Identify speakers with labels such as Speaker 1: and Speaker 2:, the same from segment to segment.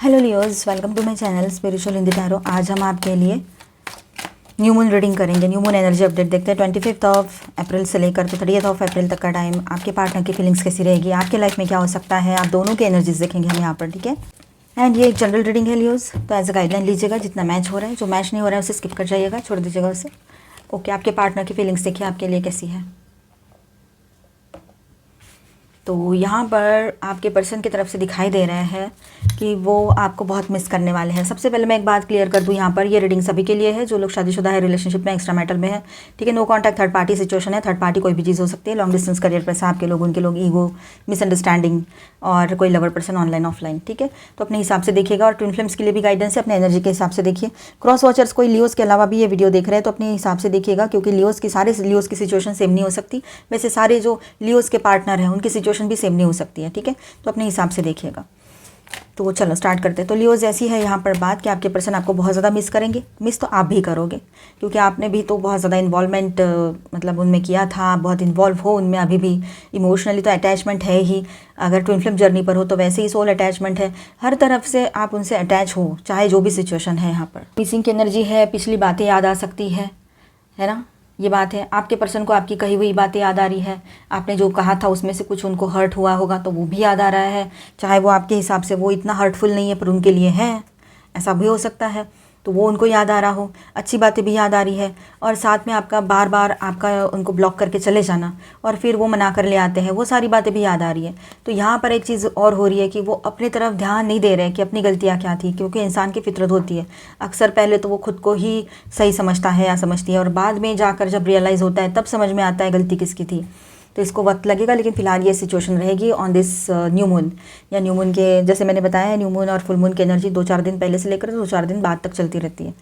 Speaker 1: Hello Leos, welcome to my channel spiritual Hindi tarot. आज हम आपके लिए न्यू मून रीडिंग करेंगे। न्यू मून एनर्जी अपडेट देखते हैं 25 अप्रैल से लेकर तो 30 अप्रैल तक का टाइम। आपके पार्टनर की फीलिंग्स कैसी रहेगी, आपके लाइफ में क्या हो सकता है, आप दोनों की एनर्जीज देखेंगे हम यहाँ पर, ठीक है। एंड ये एक जनरल रीडिंग है लियोज, तो एज अ गाइडलाइन लीजिएगा। जितना मैच हो रहा है, जो मैच नहीं हो रहा है उसे स्किप कर जाइएगा, छोड़ दीजिएगा उसे। ओके, आपके पार्टनर की फीलिंग्स देखिए आपके लिए कैसी है। तो यहाँ पर आपके पर्सन की तरफ से दिखाई दे रहा है कि वो आपको बहुत मिस करने वाले हैं। सबसे पहले मैं एक बात क्लियर कर दूँ, यहाँ पर ये रीडिंग सभी के लिए है जो लोग शादीशुदा है, रिलेशनशिप में, एक्स्ट्रा मैटर में है, ठीक है। No contact third party situation है। थर्ड पार्टी कोई भी चीज़ हो सकती है। लॉन्ग डिस्टेंस करियर पैसा, आपके लोग, उनके लोग, ईगो, मिसअंडरस्टैंडिंग और कोई लवर पर्सन ऑनलाइन ऑफलाइन, ठीक है। तो अपने हिसाब से देखिएगा। और ट्विन फ्लेम्स के लिए भी गाइडेंस है, अपने एनर्जी के हिसाब से देखिए। क्रॉस वॉचर्स कोई लियोस के अलावा भी ये वीडियो देख रहे हैं तो अपने हिसाब से देखिएगा, क्योंकि लियोस की सारे लियोस की सिचुएशन सेम नहीं हो सकती। वैसे सारे जो लियोस के पार्टनर हैं उनकी सिचुएशन भी सेम नहीं हो सकती है, ठीक है। तो अपने हिसाब से देखिएगा। तो चलो स्टार्ट करते हैं। तो लियोज ऐसी है यहाँ पर बात कि आपके पर्सन आपको बहुत ज़्यादा मिस करेंगे। मिस तो आप भी करोगे, क्योंकि आपने भी तो बहुत ज़्यादा इन्वॉल्वमेंट मतलब उनमें किया था। आप बहुत इन्वॉल्व हो उनमें अभी भी। इमोशनली तो अटैचमेंट है ही, अगर ट्विन फ्लेम जर्नी पर हो तो वैसे ही सोल अटैचमेंट है। हर तरफ से आप उनसे अटैच हो, चाहे जो भी सिचुएशन है। यहाँ पर मिसिंग की एनर्जी है, पिछली बातें याद आ सकती है ना। ये बात है, आपके पर्सन को आपकी कही हुई बातें याद आ रही है। आपने जो कहा था उसमें से कुछ उनको हर्ट हुआ होगा तो वो भी याद आ रहा है। चाहे वो आपके हिसाब से वो इतना हर्टफुल नहीं है पर उनके लिए है, ऐसा भी हो सकता है। तो वो उनको याद आ रहा हो, अच्छी बातें भी याद आ रही है। और साथ में आपका बार बार आपका उनको ब्लॉक करके चले जाना और फिर वो मना कर ले आते हैं, वो सारी बातें भी याद आ रही है। तो यहाँ पर एक चीज़ और हो रही है कि वो अपनी तरफ ध्यान नहीं दे रहे कि अपनी गलतियाँ क्या थी, क्योंकि इंसान की फितरत होती है। अक्सर पहले तो वो खुद को ही सही समझता है या समझती है, और बाद में जाकर जब रियलाइज़ होता है तब समझ में आता है गलती किसकी थी। तो इसको वक्त लगेगा, लेकिन फिलहाल ये सिचुएशन रहेगी ऑन दिस न्यू मून, या न्यू मून के, जैसे मैंने बताया है, न्यू मून और फुल मून की एनर्जी 2-4 दिन पहले से लेकर 2-4 दिन बाद तक चलती रहती है।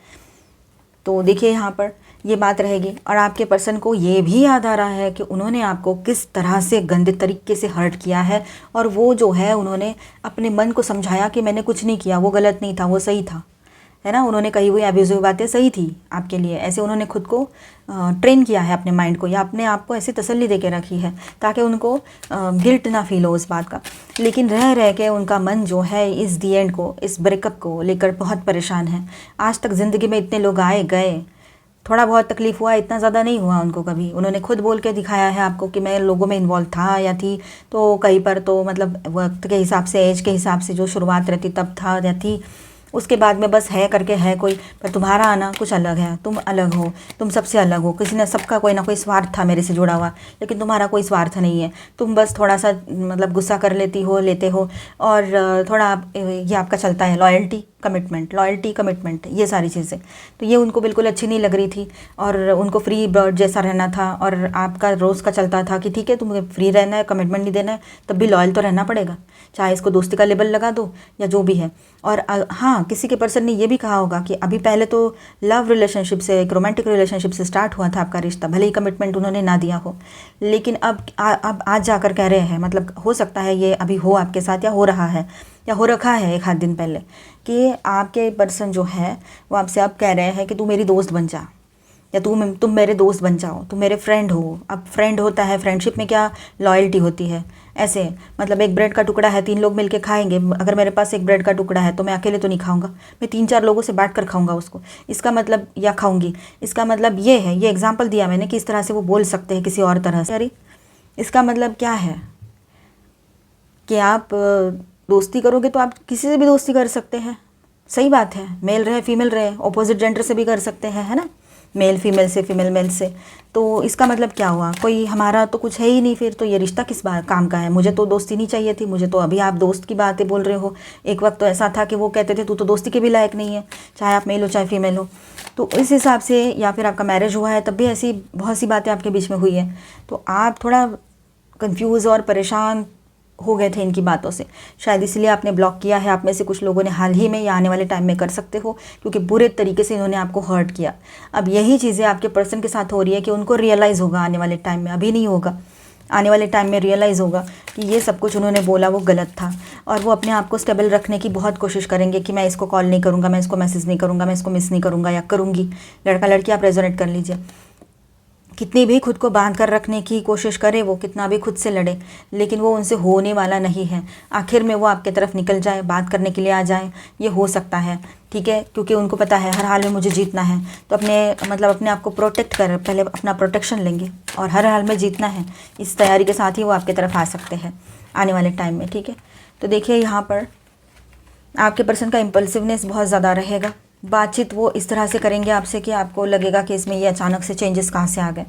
Speaker 1: तो देखिए यहाँ पर ये बात रहेगी। और आपके पर्सन को ये भी याद आ रहा है कि उन्होंने आपको किस तरह से गंदे तरीके से हर्ट किया है, और वो जो है उन्होंने अपने मन को समझाया कि मैंने कुछ नहीं किया, वो गलत नहीं था, वो सही था, है ना। उन्होंने कही हुई अब्यूजिव बातें सही थी आपके लिए। ऐसे उन्होंने खुद को ट्रेन किया है, अपने माइंड को, या अपने आप को ऐसी तसल्ली दे के रखी है ताकि उनको गिल्ट ना फील हो उस बात का। लेकिन रह रह के उनका मन जो है इस दी एंड को, इस ब्रेकअप को लेकर बहुत परेशान है। आज तक ज़िंदगी में इतने लोग आए गए, थोड़ा बहुत तकलीफ़ हुआ, इतना ज़्यादा नहीं हुआ उनको कभी। उन्होंने खुद बोल के दिखाया है आपको कि मैं लोगों में इन्वॉल्व था या थी। तो कहीं पर तो मतलब वक्त के हिसाब से, एज के हिसाब से जो शुरुआत रहती तब था या थी, उसके बाद में बस है करके है कोई। पर तुम्हारा आना कुछ अलग है, तुम अलग हो, तुम सबसे अलग हो। किसी ने, सबका कोई ना कोई स्वार्थ था मेरे से जुड़ा हुआ, लेकिन तुम्हारा कोई स्वार्थ नहीं है। तुम बस थोड़ा सा मतलब गुस्सा कर लेते हो, और थोड़ा ये आपका चलता है लॉयल्टी कमिटमेंट, ये सारी चीज़ें। तो ये उनको बिल्कुल अच्छी नहीं लग रही थी, और उनको फ्री बर्ड जैसा रहना था। और आपका रोज़ का चलता था कि ठीक है तुम्हें फ्री रहना है, कमिटमेंट नहीं देना है, तब भी लॉयल तो रहना पड़ेगा, चाहे इसको दोस्ती का लेबल लगा दो या जो भी है। और हाँ, किसी के पर्सन ने ये भी कहा होगा कि अभी पहले तो लव रिलेशनशिप से, एक रोमांटिक रिलेशनशिप से स्टार्ट हुआ था आपका रिश्ता, भले ही कमिटमेंट उन्होंने ना दिया हो, लेकिन अब आज जाकर कह रहे हैं, मतलब हो सकता है ये अभी हो आपके साथ, या हो रहा है, या हो रखा है एक आध दिन पहले, कि आपके पर्सन जो है वो आपसे अब कह रहे हैं कि तू मेरी दोस्त बन जा, या तुम मेरे दोस्त बन जाओ, तुम मेरे फ्रेंड हो। अब फ्रेंड होता है, फ्रेंडशिप में क्या लॉयल्टी होती है। ऐसे मतलब एक ब्रेड का टुकड़ा है, 3 लोग मिलके खाएंगे। अगर मेरे पास एक ब्रेड का टुकड़ा है तो मैं अकेले तो नहीं खाऊंगा, मैं 3-4 लोगों से बांट कर खाऊंगा उसको। इसका मतलब, या खाऊंगी, इसका मतलब ये है। ये एग्जाम्पल दिया मैंने कि इस तरह से वो बोल सकते हैं किसी और तरह से। अरे इसका मतलब क्या है कि आप दोस्ती करोगे तो आप किसी से भी दोस्ती कर सकते हैं, सही बात है। मेल रहे फीमेल रहे, ऑपोजिट जेंडर से भी कर सकते हैं, है ना, मेल फीमेल से, फीमेल मेल से। तो इसका मतलब क्या हुआ, कोई हमारा तो कुछ है ही नहीं फिर। तो ये रिश्ता किस बात काम का है। मुझे तो दोस्ती नहीं चाहिए थी, मुझे तो अभी आप दोस्त की बातें बोल रहे हो। एक वक्त तो ऐसा था कि वो कहते थे तू तो दोस्ती के भी लायक नहीं है, चाहे आप मेल हो चाहे फीमेल हो। तो इस हिसाब से, या फिर आपका मैरिज हुआ है तब भी ऐसी बहुत सी बातें आपके बीच में हुई है। तो आप थोड़ा कन्फ्यूज़ और परेशान हो गए थे इनकी बातों से, शायद इसलिए आपने ब्लॉक किया है। आप में से कुछ लोगों ने हाल ही में या आने वाले टाइम में कर सकते हो, क्योंकि बुरे तरीके से इन्होंने आपको हर्ट किया। अब यही चीज़ें आपके पर्सन के साथ हो रही है कि उनको रियलाइज़ होगा आने वाले टाइम में, अभी नहीं होगा, आने वाले टाइम में रियलाइज़ होगा कि ये सब कुछ उन्होंने बोला वो गलत था। और वो अपने आप को स्टेबल रखने की बहुत कोशिश करेंगे कि मैं इसको कॉल नहीं करूँगा, मैं इसको मैसेज नहीं करूँगा, मैं इसको मिस नहीं करूँगा या करूँगी। लड़का लड़की आप रेजोनेट कर लीजिए कितनी भी खुद को बांध कर रखने की कोशिश करे, वो कितना भी खुद से लड़े, लेकिन वो उनसे होने वाला नहीं है। आखिर में वो आपके तरफ निकल जाए, बात करने के लिए आ जाए, ये हो सकता है, ठीक है, क्योंकि उनको पता है हर हाल में मुझे जीतना है। तो अपने आप को प्रोटेक्ट कर, पहले अपना प्रोटेक्शन लेंगे और हर हाल में जीतना है, इस तैयारी के साथ ही वो आपके तरफ आ सकते हैं आने वाले टाइम में, ठीक है। तो देखिए यहाँ पर आपके पर्सन का इम्पल्सिवनेस बहुत ज़्यादा रहेगा। बातचीत वो इस तरह से करेंगे आपसे कि आपको लगेगा कि इसमें ये अचानक से चेंजेस कहाँ से आ गए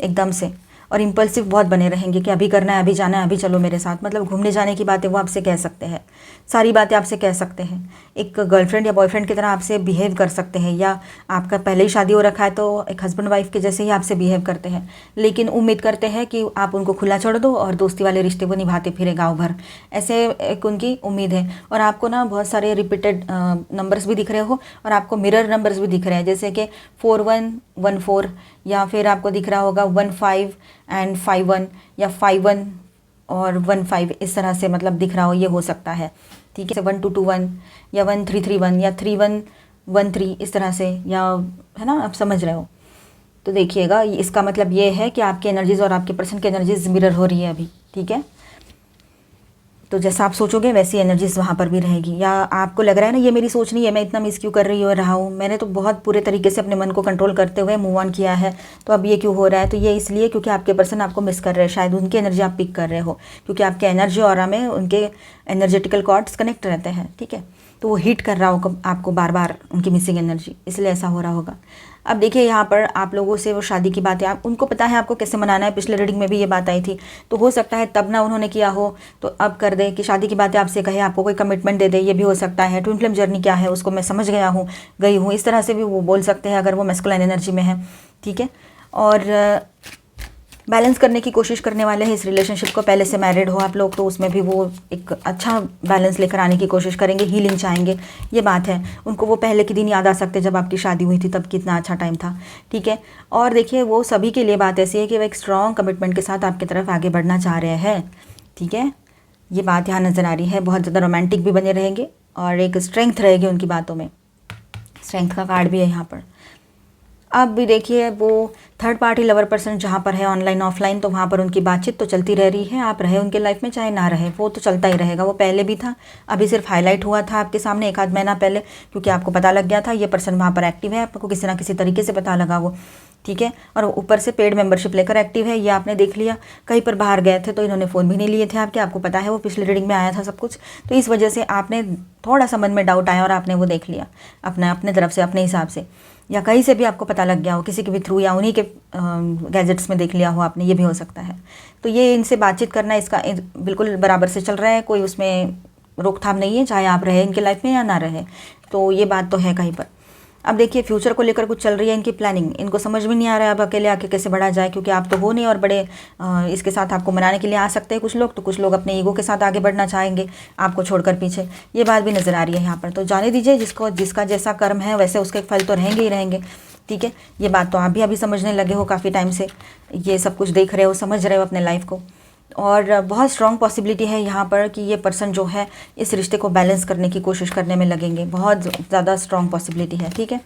Speaker 1: एकदम से। और इम्पल्सिव बहुत बने रहेंगे कि अभी करना है, अभी जाना है, अभी चलो मेरे साथ। मतलब घूमने जाने की बातें वो आपसे कह सकते हैं, सारी बातें आपसे कह सकते हैं। एक गर्लफ्रेंड या बॉयफ्रेंड की तरह आपसे बिहेव कर सकते हैं, या आपका पहले ही शादी हो रखा है तो एक हस्बैंड वाइफ के जैसे ही आपसे बिहेव करते हैं, लेकिन उम्मीद करते हैं कि आप उनको खुला छोड़ दो और दोस्ती वाले रिश्ते वो निभाते फिरे गाँव भर, ऐसे एक उनकी उम्मीद है। और आपको ना बहुत सारे रिपीटेड नंबर्स भी दिख रहे हो और आपको मिरर नंबर्स भी दिख रहे हैं, जैसे कि 4114, या फिर आपको दिख रहा होगा 15 एंड 51, या 51 और 15, इस तरह से मतलब दिख रहा हो, ये हो सकता है, ठीक है। 1221 या 1331 या 3113, इस तरह से, या है ना, आप समझ रहे हो। तो देखिएगा इसका मतलब ये है कि आपकी एनर्जीज और आपके पर्सन की एनर्जीज मिरर हो रही है अभी, ठीक है। तो जैसा आप सोचोगे वैसी एनर्जीज वहाँ पर भी रहेगी। या आपको लग रहा है ना ये मेरी सोच नहीं है, मैं इतना मिस क्यों कर रहा हूँ, मैंने तो बहुत पूरे तरीके से अपने मन को कंट्रोल करते हुए मूव ऑन किया है, तो अब ये क्यों हो रहा है। तो ये इसलिए क्योंकि आपके पर्सन आपको मिस कर रहे हैं, शायद उनकी एनर्जी आप पिक कर रहे हो, क्योंकि आपके एनर्जी ऑरा में उनके एनर्जेटिकल कॉर्ड्स कनेक्ट रहते हैं, ठीक है। तो वो हीट कर रहा होगा आपको बार बार, उनकी मिसिंग एनर्जी, इसलिए ऐसा हो रहा होगा। अब देखिए यहाँ पर आप लोगों से वो शादी की बातें, आप उनको पता है आपको कैसे मनाना है, पिछले रीडिंग में भी ये बात आई थी। तो हो सकता है तब ना उन्होंने किया हो तो अब कर दे, कि शादी की बातें आपसे कहे, आपको कोई कमिटमेंट दे दे, ये भी हो सकता है। ट्विन फ्लेम जर्नी क्या है उसको मैं समझ गया हूँ, गई हूँ, इस तरह से भी वो बोल सकते हैं अगर वो मैस्कुलाइन एनर्जी में है, ठीक है। और बैलेंस करने की कोशिश करने वाले हैं इस रिलेशनशिप को। पहले से मैरिड हो आप लोग तो उसमें भी वो एक अच्छा बैलेंस लेकर आने की कोशिश करेंगे, हीलिंग चाहेंगे, ये बात है। उनको वो पहले के दिन याद आ सकते जब आपकी शादी हुई थी, तब कितना अच्छा टाइम था, ठीक है। और देखिए वो सभी के लिए बात ऐसी है कि वो एक स्ट्रॉन्ग कमिटमेंट के साथ आपकी तरफ आगे बढ़ना चाह रहे हैं, ठीक है। ये बात यहाँ नज़र आ रही है। बहुत ज़्यादा रोमांटिक भी बने रहेंगे और एक स्ट्रेंथ रहेगी उनकी बातों में, स्ट्रेंथ का कार्ड भी है यहाँ पर। अब भी देखिए वो थर्ड पार्टी लवर पर्सन जहाँ पर है ऑनलाइन ऑफलाइन, तो वहाँ पर उनकी बातचीत तो चलती रह रही है। आप रहे उनके लाइफ में चाहे ना रहे, वो तो चलता ही रहेगा। वो पहले भी था, अभी सिर्फ हाईलाइट हुआ था आपके सामने एक आध महीना पहले, क्योंकि आपको पता लग गया था ये पर्सन वहाँ पर एक्टिव है, आपको किसी ना किसी तरीके से पता लगा वो, ठीक है। और ऊपर से पेड मेंबरशिप लेकर एक्टिव है, ये आपने देख लिया। कहीं पर बाहर गए थे तो इन्होंने फ़ोन भी नहीं लिए थे आपके, आपको पता है वो पिछले रीडिंग में आया था सब कुछ। तो इस वजह से आपने थोड़ा सा मन में डाउट आया और आपने वो देख लिया अपने तरफ से, अपने हिसाब से, या कहीं से भी आपको पता लग गया हो, किसी के भी थ्रू, या उन्हीं के गैजेट्स में देख लिया हो आपने, ये भी हो सकता है। तो ये इनसे बातचीत करना इसका बिल्कुल बराबर से चल रहा है, कोई उसमें रोकथाम नहीं है, चाहे आप रहे इनके लाइफ में या ना रहे। तो ये बात तो है कहीं पर। अब देखिए फ्यूचर को लेकर कुछ चल रही है इनकी प्लानिंग, इनको समझ में नहीं आ रहा है अब अकेले आके कैसे बढ़ा जाए, क्योंकि आप तो हो नहीं, और बड़े इसके साथ आपको मनाने के लिए आ सकते हैं कुछ लोग, तो कुछ लोग अपने ईगो के साथ आगे बढ़ना चाहेंगे आपको छोड़कर पीछे, ये बात भी नज़र आ रही है यहाँ पर। तो जाने दीजिए, जिसका जैसा कर्म है वैसे उसके फल तो रहेंगे ही रहेंगे, ठीक है। ये बात तो आप भी अभी समझने लगे हो, काफ़ी टाइम से ये सब कुछ देख रहे हो, समझ रहे हो अपने लाइफ को। और बहुत स्ट्रॉन्ग पॉसिबिलिटी है यहाँ पर कि ये पर्सन जो है इस रिश्ते को बैलेंस करने की कोशिश करने में लगेंगे, बहुत ज़्यादा स्ट्रॉन्ग पॉसिबिलिटी है, ठीक है।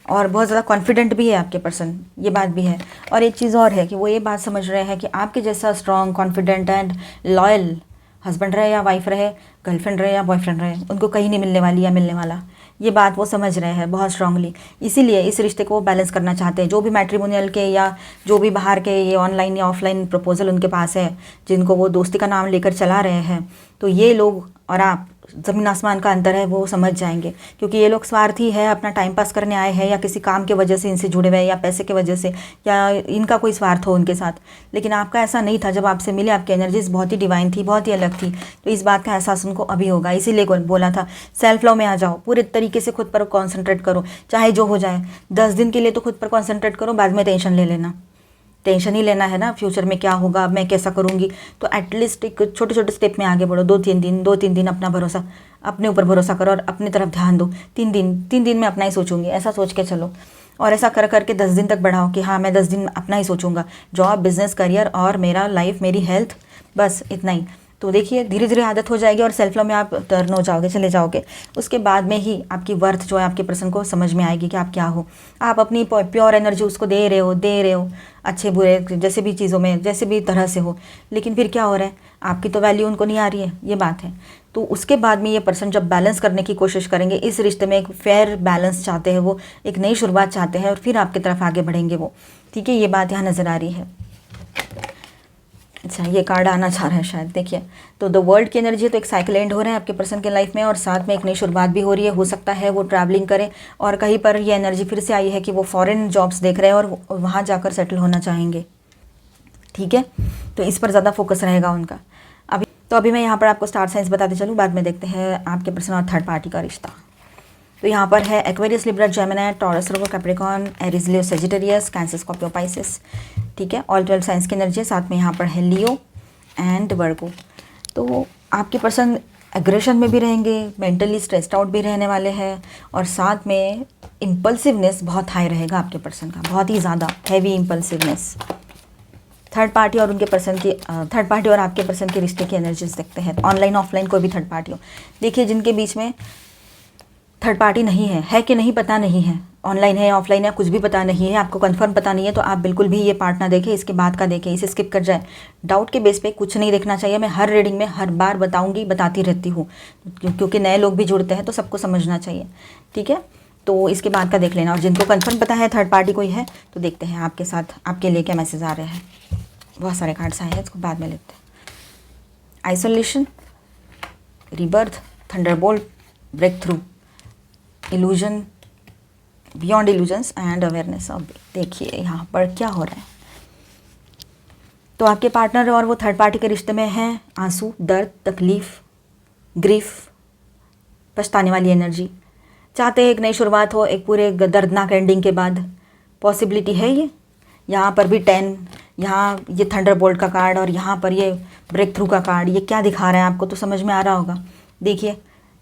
Speaker 1: और बहुत ज़्यादा कॉन्फिडेंट भी है आपके पर्सन, ये बात भी है। और एक चीज़ और है कि वो ये बात समझ रहे हैं कि आपके जैसा strong, confident and loyal husband रहे या वाइफ रहे, गर्लफ्रेंड रहे या बॉयफ्रेंड रहे, उनको कहीं नहीं मिलने वाली या मिलने वाला, ये बात वो समझ रहे हैं बहुत स्ट्रांगली। इसीलिए इस रिश्ते को वो बैलेंस करना चाहते हैं। जो भी मैट्रिमोनियल के या जो भी बाहर के ये ऑनलाइन या ऑफलाइन प्रपोजल उनके पास है, जिनको वो दोस्ती का नाम लेकर चला रहे हैं, तो ये लोग और आप, ज़मीन आसमान का अंतर है, वो समझ जाएंगे। क्योंकि ये लोग स्वार्थी है, अपना टाइम पास करने आए हैं, या किसी काम की वजह से इनसे जुड़े हुए हैं, या पैसे की वजह से, या इनका कोई स्वार्थ हो उनके साथ। लेकिन आपका ऐसा नहीं था, जब आपसे मिले आपकी एनर्जीज बहुत ही डिवाइन थी, बहुत ही अलग थी। तो इस बात का एहसास उनको अभी होगा, इसीलिए बोला था सेल्फ लव में आ जाओ, पूरे तरीके से खुद पर कॉन्सेंट्रेट करो, चाहे जो हो जाए। 10 दिन के लिए तो खुद पर कॉन्सेंट्रेट करो, बाद में टेंशन ले लेना, टेंशन ही लेना है ना, फ्यूचर में क्या होगा, मैं कैसा करूँगी। तो एटलीस्ट एक छोटे छोटे स्टेप में आगे बढ़ो, 2-3 दिन अपना भरोसा, अपने ऊपर भरोसा करो और अपनी तरफ ध्यान दो। 3 दिन में अपना ही सोचूंगी, ऐसा सोच के चलो। और ऐसा कर करके 10 दिन तक बढ़ाओ कि हाँ मैं 10 दिन अपना ही सोचूंगा, जॉब, बिजनेस, करियर और मेरा लाइफ, मेरी हेल्थ, बस इतना ही। तो देखिए धीरे धीरे आदत हो जाएगी और सेल्फ लव में आप टर्न हो जाओगे, चले जाओगे। उसके बाद में ही आपकी वर्थ जो है आपके पर्सन को समझ में आएगी कि आप क्या हो। आप अपनी प्योर एनर्जी उसको दे रहे हो अच्छे बुरे जैसे भी चीज़ों में, जैसे भी तरह से हो, लेकिन फिर क्या हो रहा है, आपकी तो वैल्यू उनको नहीं आ रही है, ये बात है। तो उसके बाद में ये पर्सन जब बैलेंस करने की कोशिश करेंगे, इस रिश्ते में एक फेयर बैलेंस चाहते हैं वो, एक नई शुरुआत चाहते हैं और फिर आपकी तरफ आगे बढ़ेंगे वो, ठीक है। ये बात यहाँ नज़र आ रही है। अच्छा, ये कार्ड आना चाह रहा है शायद, देखिए। तो द वर्ल्ड की एनर्जी है, तो एक साइकिल एंड हो रहा है आपके पर्सन के लाइफ में और साथ में एक नई शुरुआत भी हो रही है। हो सकता है वो ट्रैवलिंग करें और कहीं पर ये एनर्जी फिर से आई है कि वो फॉरेन जॉब्स देख रहे हैं और वहाँ जाकर सेटल होना चाहेंगे, ठीक है। तो इस पर ज़्यादा फोकस रहेगा उनका। अभी मैं यहाँ पर आपको स्टार साइंस बताते चलूँ, बाद में देखते हैं आपके पर्सन और थर्ड पार्टी का रिश्ता। तो यहाँ पर है एक्वेरियस, लिब्रा, जेमिनी, टॉरस, वर्गो, कैप्रिकॉर्न, एरीज, लियो, सेजिटेरियस, कैंसर, स्कॉर्पियो, पाइसेस, ठीक है। ऑल 12 साइंस की एनर्जी है। साथ में यहाँ पर है लियो एंड वर्गो। तो आपके पर्सन एग्रेशन में भी रहेंगे, मेंटली स्ट्रेस्ड आउट भी रहने वाले हैं और साथ में इम्पल्सिवनेस बहुत हाई रहेगा आपके पर्सन का, बहुत ही ज़्यादा हैवी इम्पल्सिवनेस। थर्ड पार्टी और उनके पर्सन की थर्ड पार्टी और आपके पर्सन के रिश्ते की एनर्जीज देखते हैं। ऑनलाइन ऑफलाइन कोई भी थर्ड पार्टी हो, देखिए जिनके बीच में थर्ड पार्टी नहीं है कि नहीं पता नहीं है, ऑनलाइन है या ऑफलाइन है कुछ भी पता नहीं है, आपको कंफर्म पता नहीं है, तो आप बिल्कुल भी ये पार्ट ना देखें, इसके बाद का देखें, इसे स्किप कर जाए। डाउट के बेस पे कुछ नहीं देखना चाहिए। मैं हर रीडिंग में हर बार बताती रहती हूँ क्योंकि नए लोग भी जुड़ते हैं तो सबको समझना चाहिए, ठीक है। तो इसके बाद का देख लेना और जिनको कंफर्म पता है थर्ड पार्टी कोई है तो देखते हैं आपके साथ आपके लिए क्या मैसेज आ रहे हैं। बहुत सारे कार्ड्स आए हैं, इसको बाद में लेते हैं। Isolation, rebirth, thunderbolt, breakthrough, illusion, beyond illusions and awareness of. देखिए यहाँ पर क्या हो रहा है। तो आपके पार्टनर और वो थर्ड पार्टी के रिश्ते में हैं आंसू, दर्द, तकलीफ, ग्रीफ, पछताने वाली एनर्जी। चाहते हैं एक नई शुरुआत हो, एक पूरे दर्दनाक एंडिंग के बाद। पॉसिबिलिटी है ये। यहाँ पर भी 10, यहाँ ये थंडरबोल्ट का कार्ड और यहाँ पर ये ब्रेक थ्रू का कार्ड, ये क्या दिखा रहा है आपको तो समझ में आ रहा होगा। देखिए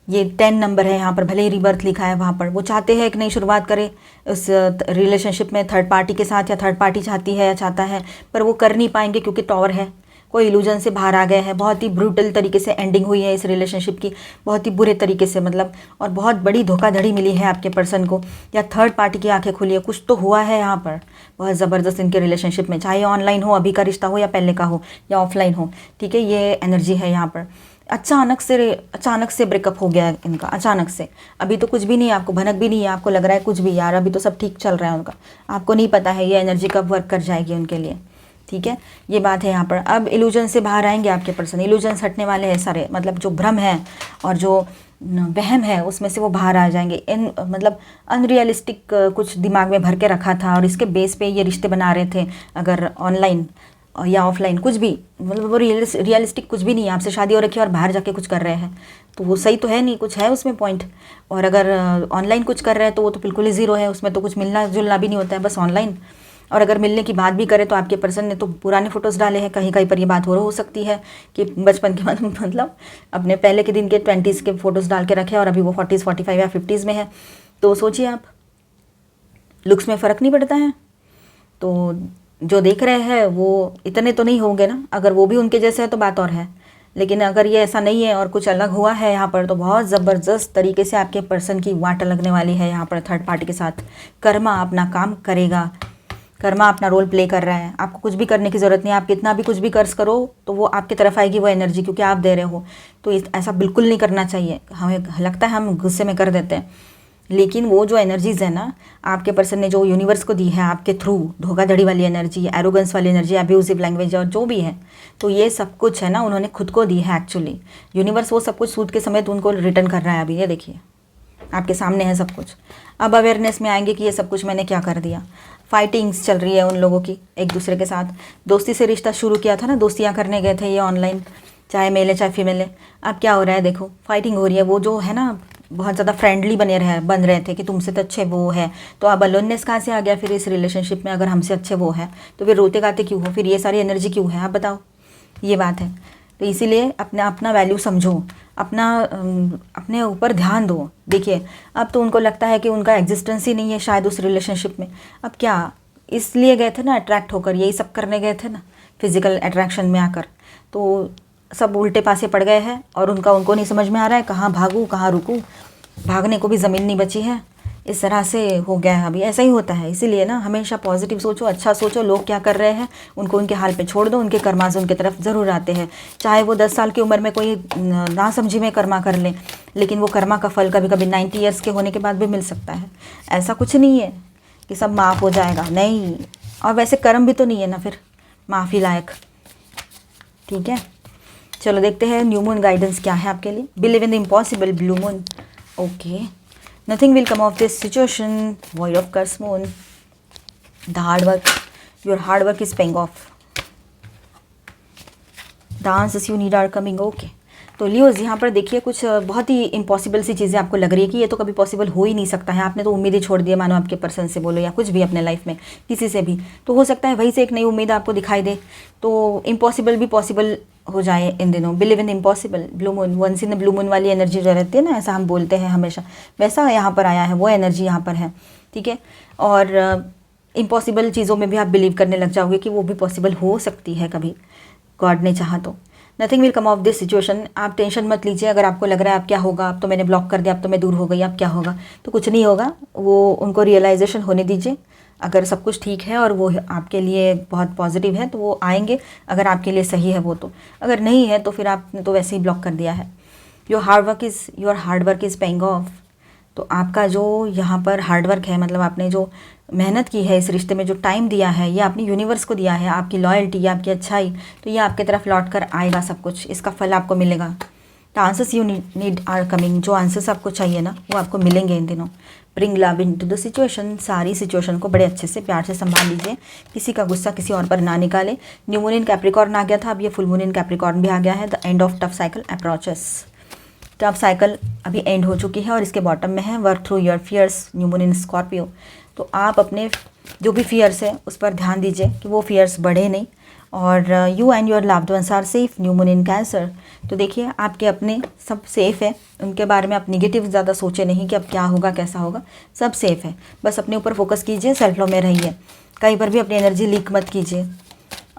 Speaker 1: ये 10 नंबर है यहाँ पर, भले ही रिबर्थ लिखा है वहाँ पर। वो चाहते हैं एक नई शुरुआत करे उस रिलेशनशिप में थर्ड पार्टी के साथ, या थर्ड पार्टी चाहती है या चाहता है, पर वो कर नहीं पाएंगे क्योंकि टॉवर है, कोई इल्यूजन से बाहर आ गए हैं। बहुत ही ब्रूटल तरीके से एंडिंग हुई है इस रिलेशनशिप की, बहुत ही बुरे तरीके से मतलब, और बहुत बड़ी धोखाधड़ी मिली है आपके पर्सन को, या थर्ड पार्टी की आंखें खुली है, कुछ तो हुआ है यहाँ पर बहुत ज़बरदस्त इनके रिलेशनशिप में, चाहे ऑनलाइन हो, अभी का रिश्ता हो या पहले का हो या ऑफलाइन हो, ठीक है। ये एनर्जी है यहाँ पर। अचानक से ब्रेकअप हो गया है इनका, अचानक से। अभी तो कुछ भी नहीं है, आपको भनक भी नहीं है, आपको लग रहा है कुछ भी यार अभी तो सब ठीक चल रहा है उनका, आपको नहीं पता है ये एनर्जी कब वर्क कर जाएगी उनके लिए, ठीक है। ये बात है यहाँ पर। अब इल्यूजन से बाहर आएंगे आपके पर्सन, इल्यूजन्स हटने वाले हैं सारे, मतलब जो भ्रम है और जो वहम है उसमें से वो बाहर आ जाएंगे। इन मतलब अनरियलिस्टिक कुछ दिमाग में भर के रखा था और इसके बेस पे ये रिश्ते बना रहे थे, अगर ऑनलाइन या ऑफलाइन कुछ भी, मतलब वो रियलिस्टिक कुछ भी नहीं है। आपसे शादी हो रखी है और बाहर जाके कुछ कर रहे हैं तो वो सही तो है नहीं, कुछ है उसमें पॉइंट। और अगर ऑनलाइन कुछ कर रहे हैं तो वो तो बिल्कुल ही ज़ीरो है, उसमें तो कुछ मिलना जुलना भी नहीं होता है, बस ऑनलाइन। और अगर मिलने की बात भी करें तो आपके पर्सन ने तो पुराने फ़ोटोज़ डाले हैं, कहीं कहीं पर ये बात हो सकती है कि बचपन के मतलब अपने पहले के दिन के 20s के फ़ोटोज़ डाल के रखे और अभी वो 40s 45 या 50s में है। तो सोचिए आप, लुक्स में फ़र्क नहीं पड़ता है, तो जो देख रहे हैं वो इतने तो नहीं होंगे ना, अगर वो भी उनके जैसे है तो बात और है। लेकिन अगर ये ऐसा नहीं है और कुछ अलग हुआ है यहाँ पर, तो बहुत ज़बरदस्त तरीके से आपके पर्सन की वाट लगने वाली है यहाँ पर थर्ड पार्टी के साथ। कर्मा अपना काम करेगा, कर्मा अपना रोल प्ले कर रहा है, आपको कुछ भी करने की ज़रूरत नहीं है। आप कितना भी कुछ भी कर्ज करो तो वो आपकी तरफ आएगी वो एनर्जी, क्योंकि आप दे रहे हो। तो ऐसा बिल्कुल नहीं करना चाहिए। हमें लगता है हम गुस्से में कर देते हैं, लेकिन वो जो एनर्जीज़ है ना आपके पर्सन ने जो यूनिवर्स को दी है आपके थ्रू, धोखाधड़ी वाली एनर्जी, एरोगेंस वाली एनर्जी, अब्यूजिव लैंग्वेज और जो भी है, तो ये सब कुछ है ना उन्होंने खुद को दी है एक्चुअली। यूनिवर्स वो सब कुछ सूद के समेत उनको रिटर्न कर रहा है अभी, ये देखिए आपके सामने है सब कुछ। अब अवेयरनेस में आएंगे कि ये सब कुछ मैंने क्या कर दिया। फाइटिंग्स चल रही है उन लोगों की एक दूसरे के साथ। दोस्ती से रिश्ता शुरू किया था ना, दोस्तियाँ करने गए थे ये ऑनलाइन, चाहे मेल है चाहे फीमेल है। अब क्या हो रहा है देखो, फाइटिंग हो रही है। वो जो है ना बहुत ज़्यादा फ्रेंडली बन रहे थे कि तुमसे तो अच्छे वो है, तो अब अलोननेस कहाँ से आ गया फिर इस रिलेशनशिप में। अगर हमसे अच्छे वो है तो फिर रोते गाते क्यों हो, फिर ये सारी एनर्जी क्यों है, आप बताओ। ये बात है। तो इसीलिए अपना वैल्यू समझो, अपने ऊपर ध्यान दो। देखिए अब तो उनको लगता है कि उनका एग्जिस्टेंस ही नहीं है शायद उस रिलेशनशिप में। अब क्या इसलिए गए थे ना, अट्रैक्ट होकर यही सब करने गए थे ना, फिजिकल अट्रैक्शन में आकर। तो सब उल्टे पासे पड़ गए हैं और उनको नहीं समझ में आ रहा है कहाँ भागूँ कहाँ रुकूँ, भागने को भी ज़मीन नहीं बची है। इस तरह से हो गया है, अभी ऐसा ही होता है। इसीलिए ना हमेशा पॉजिटिव सोचो, अच्छा सोचो। लोग क्या कर रहे हैं उनको उनके हाल पे छोड़ दो, उनके कर्माज उनके तरफ ज़रूर आते हैं। चाहे वो 10 साल की उम्र में कोई ना समझी में कर्मा कर लें, लेकिन वो कर्मा का फल कभी कभी 90 ईयर्स के होने के बाद भी मिल सकता है। ऐसा कुछ नहीं है कि सब माफ़ हो जाएगा, नहीं। और वैसे कर्म भी तो नहीं है ना फिर माफ़ी लायक, ठीक है। चलो देखते हैं न्यू मून गाइडेंस क्या है आपके लिए। Believe in the impossible, blue moon. Okay, nothing will come of this situation, void of curse moon. The hard work, your hard work is paying off. The answers you need are coming. Okay, तो Leos यहाँ पर देखिए कुछ बहुत ही impossible सी चीज़ें आपको लग रही है कि ये तो कभी पॉसिबल हो ही नहीं सकता है। आपने तो उम्मीदें छोड़ दी है, मानो आपके पर्सन से बोलो या कुछ भी अपने लाइफ में किसी से भी, तो हो सकता है वहीं से एक नई उम्मीद आपको दिखाई दे, तो इम्पॉसिबल भी पॉसिबल हो जाए इन दिनों। Believe in impossible, blue moon, once in blue moon वाली एनर्जी जो रहती है ना, ऐसा हम बोलते हैं हमेशा, वैसा यहाँ पर आया है, वो एनर्जी यहाँ पर है, ठीक है। और इम्पॉसिबल चीज़ों में भी आप बिलीव करने लग जाओगे कि वो भी पॉसिबल हो सकती है कभी, गॉड ने चाहा तो। Nothing will come of this situation, आप टेंशन मत लीजिए। अगर आपको लग रहा है अब क्या होगा, अब तो मैंने ब्लॉक कर दिया, अब तो मैं दूर हो गई, अब क्या होगा, तो कुछ नहीं होगा। वो उनको रियलाइजेशन होने दीजिए। अगर सब कुछ ठीक है और वो आपके लिए बहुत पॉजिटिव है तो वो आएंगे, अगर आपके लिए सही है वो तो। अगर नहीं है तो फिर आपने तो वैसे ही ब्लॉक कर दिया है। Your hard work is paying off. तो आपका जो यहाँ पर हार्डवर्क है, मतलब आपने जो मेहनत की है इस रिश्ते में, जो टाइम दिया है, ये आपने यूनिवर्स को दिया है, आपकी लॉयल्टी, आपकी अच्छाई, तो ये आपके तरफ लौट कर आएगा सब कुछ, इसका फल आपको मिलेगा। The answers you need are coming, जो आंसर्स आपको चाहिए ना वो आपको मिलेंगे इन दिनों। Bring love in to the situation, सारी सिचुएशन को बड़े अच्छे से प्यार से संभाल लीजिए, किसी का गुस्सा किसी और पर ना निकाले। न्यू मून इन कैप्रिकॉर्न आ गया था, अब ये फुल मून इन कैप्रिकॉर्न भी आ गया है। The end of tough cycle approaches, tough cycle अभी एंड हो चुकी है और इसके बॉटम में है work through your fears, new moon in Scorpio. तो आप अपने जो भी फियर्स है उस पर ध्यान दीजिए कि वो फियर्स बढ़े नहीं, और you and your loved ones are safe, new moon in Cancer. तो देखिए आपके अपने सब सेफ़ है, उनके बारे में आप निगेटिव ज़्यादा सोचे नहीं कि अब क्या होगा कैसा होगा, सब सेफ़ है। बस अपने ऊपर फोकस कीजिए, सेल्फ लव में रहिए, कहीं पर भी अपनी एनर्जी लीक मत कीजिए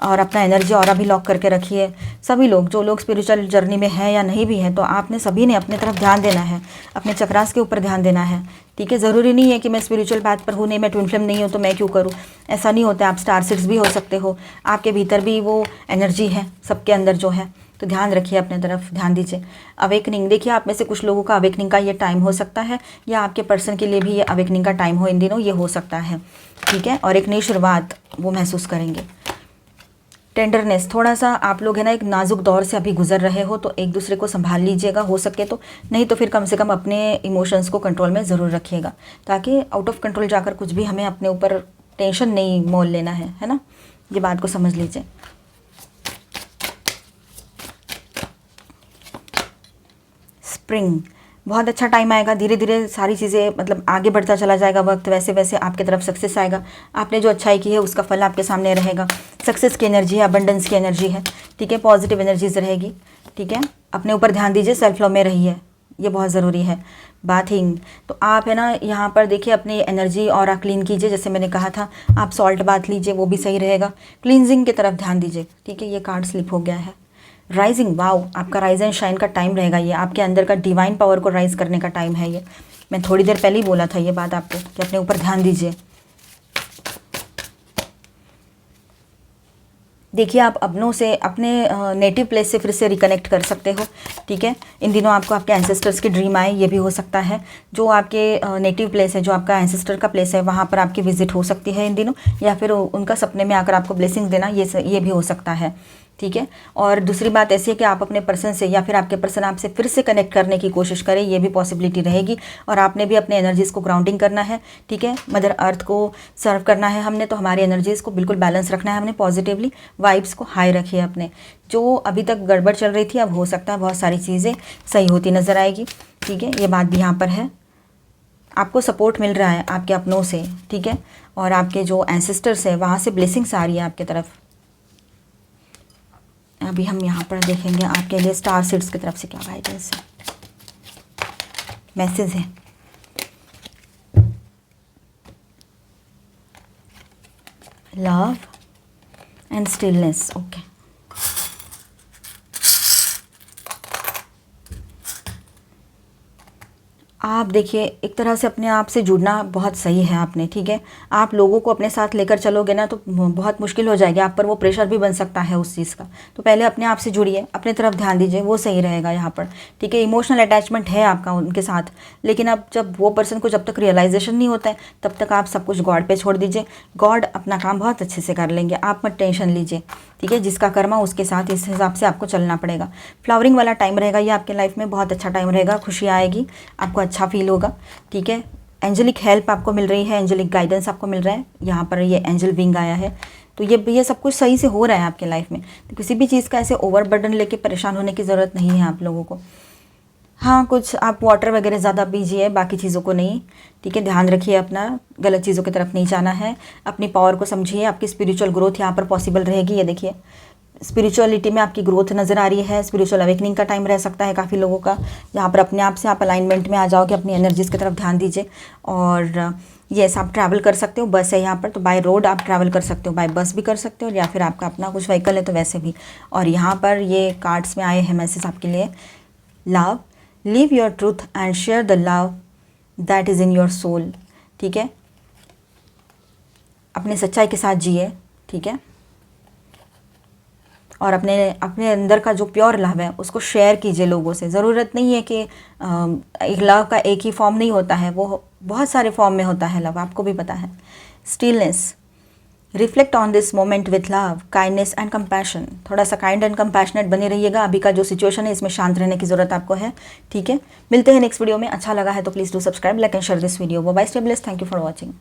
Speaker 1: और अपना एनर्जी और अभी लॉक करके रखिए। सभी लोग, जो लोग स्पिरिचुअल जर्नी में है या नहीं भी है, तो आपने सभी ने अपने तरफ ध्यान देना है, अपने चक्रास के ऊपर ध्यान देना है, ठीक है। ज़रूरी नहीं है कि मैं स्पिरिचुअल पाथ पर हूँ, नहीं मैं ट्विन फ्लेम नहीं हूँ तो मैं क्यों करूँ, ऐसा नहीं होता। आप स्टार सीड्स भी हो सकते हो, आपके भीतर भी वो एनर्जी है सबके अंदर जो है, तो ध्यान रखिए, अपने तरफ ध्यान दीजिए। अवेकनिंग, देखिए आप में से कुछ लोगों का अवेकनिंग का ये टाइम हो सकता है, या आपके पर्सन के लिए भी ये अवेकनिंग का टाइम हो इन दिनों, ये हो सकता है, ठीक है। और एक नई शुरुआत वो महसूस करेंगे। टेंडरनेस, थोड़ा सा आप लोग है ना एक नाजुक दौर से अभी गुजर रहे हो, तो एक दूसरे को संभाल लीजिएगा हो सके तो, नहीं तो फिर कम से कम अपने इमोशंस को कंट्रोल में ज़रूर रखिएगा, ताकि आउट ऑफ कंट्रोल जाकर कुछ भी हमें अपने ऊपर टेंशन नहीं मोल लेना है ना। ये बात को समझ लीजिए। स्प्रिंग, बहुत अच्छा टाइम आएगा, धीरे धीरे सारी चीज़ें मतलब आगे बढ़ता चला जाएगा वक्त, वैसे वैसे आपके तरफ सक्सेस आएगा। आपने जो अच्छाई की है उसका फल आपके सामने रहेगा। सक्सेस की एनर्जी है, अबंडेंस की एनर्जी है, ठीक है। पॉजिटिव एनर्जीज रहेगी, ठीक है। अपने ऊपर ध्यान दीजिए, सेल्फ लव में रहिए, ये बहुत ज़रूरी है। बाथिंग, तो आप है ना यहाँ पर देखिए अपनी एनर्जी और क्लीन कीजिए, जैसे मैंने कहा था आप सॉल्ट बाथ लीजिए, वो भी सही रहेगा। क्लींजिंग की तरफ ध्यान दीजिए, ठीक है। ये कार्ड स्लिप हो गया है। राइजिंग, वाओ, आपका राइज एंड शाइन का टाइम रहेगा ये, आपके अंदर का डिवाइन पावर को राइज करने का टाइम है ये। मैं थोड़ी देर पहले ही बोला था ये बात आपको कि अपने ऊपर ध्यान दीजिए। देखिए आप अपनों से, अपने नेटिव प्लेस से फिर से रिकनेक्ट कर सकते हो, ठीक है। इन दिनों आपको आपके एंसेस्टर्स की ड्रीम आए, ये भी हो सकता है। जो आपके नेटिव प्लेस है, जो आपका एंसेस्टर का प्लेस है, वहाँ पर आपकी विजिट हो सकती है इन दिनों, या फिर उनका सपने में आकर आपको ब्लेसिंग्स देना, ये भी हो सकता है, ठीक है। और दूसरी बात ऐसी है कि आप अपने पर्सन से या फिर आपके पर्सन आपसे फिर से कनेक्ट करने की कोशिश करें, ये भी पॉसिबिलिटी रहेगी। और आपने भी अपने एनर्जीज़ को ग्राउंडिंग करना है, ठीक है। मदर अर्थ को सर्व करना है हमने, तो हमारी एनर्जीज़ को बिल्कुल बैलेंस रखना है हमने, पॉजिटिवली वाइब्स को हाई रखिए अपने। जो अभी तक गड़बड़ चल रही थी, अब हो सकता है बहुत सारी चीज़ें सही होती नज़र आएगी, ठीक है। ये बात भी यहाँ पर है, आपको सपोर्ट मिल रहा है आपके अपनों से, ठीक है। और आपके जो एंसेस्टर्स है वहाँ से ब्लेसिंग्स आ रही है आपकी तरफ। अभी हम यहाँ पर देखेंगे आपके लिए स्टार सीड्स की तरफ से क्या गाइडेंस है, मैसेज है। Love and stillness, okay. आप देखिए, एक तरह से अपने आप से जुड़ना बहुत सही है आपने, ठीक है। आप लोगों को अपने साथ लेकर चलोगे ना तो बहुत मुश्किल हो जाएगी, आप पर वो प्रेशर भी बन सकता है उस चीज़ का। तो पहले अपने आप से जुड़िए, अपने तरफ ध्यान दीजिए, वो सही रहेगा यहाँ पर, ठीक है। इमोशनल अटैचमेंट है आपका उनके साथ, लेकिन अब जब वो पर्सन को जब तक रियलाइजेशन नहीं होता है तब तक आप सब कुछ गॉड पे छोड़ दीजिए। गॉड अपना काम बहुत अच्छे से कर लेंगे, आप मत टेंशन लीजिए, ठीक है। जिसका कर्मा उसके साथ, इस हिसाब से आपको चलना पड़ेगा। फ्लावरिंग वाला टाइम रहेगा ये आपके लाइफ में, बहुत अच्छा टाइम रहेगा, खुशी आएगी, आपको अच्छा फील होगा, ठीक है। एंजेलिक हेल्प आपको मिल रही है, एंजेलिक गाइडेंस आपको मिल रहा है, यहाँ पर ये एंजल विंग आया है। तो ये सब कुछ सही से हो रहा है आपके लाइफ में। तो किसी भी चीज़ का ऐसे ओवर बर्डन लेके परेशान होने की ज़रूरत नहीं है आप लोगों को। हाँ, कुछ आप वाटर वगैरह ज़्यादा पीजिए, बाकी चीज़ों को नहीं, ठीक है। ध्यान रखिए अपना, गलत चीज़ों की तरफ नहीं जाना है। अपनी पावर को समझिए, आपकी स्पिरिचुअल ग्रोथ यहाँ पर पॉसिबल रहेगी। ये देखिए, स्पिरिचुअलिटी में आपकी ग्रोथ नज़र आ रही है। स्पिरिचुअल अवेकनिंग का टाइम रह सकता है काफ़ी लोगों का, यहाँ पर अपने आप से आप अलाइनमेंट में आ जाओगे, अपनी एनर्जीज़ की तरफ ध्यान दीजिए। और येस, आप ट्रैवल कर सकते हो, बस है यहाँ पर, तो बाय रोड आप ट्रैवल कर सकते हो, बाय बस भी कर सकते हो, या फिर आपका अपना कुछ व्हीकल है तो वैसे भी। और यहाँ पर ये कार्ड्स में आए हैं मैसेज आपके लिए, love, live your truth and share the love that is in your soul, ठीक है। अपने सच्चाई के साथ जिए, ठीक है। और अपने अपने अंदर का जो प्योर लव है उसको शेयर कीजिए लोगों से। ज़रूरत नहीं है कि एक लव का एक ही फॉर्म नहीं होता है, वो बहुत सारे फॉर्म में होता है लव, आपको भी पता है। Stillness, reflect on this moment with love, kindness and compassion. थोड़ा सा काइंड एंड कंपैशनेट बने रहिएगा। अभी का जो सिचुएशन है इसमें शांत रहने की ज़रूरत आपको है, ठीक है। मिलते हैं नेक्स्ट वीडियो में। अच्छा लगा है तो please do subscribe, like and share this video. Bye, stay blessed, thank you for watching.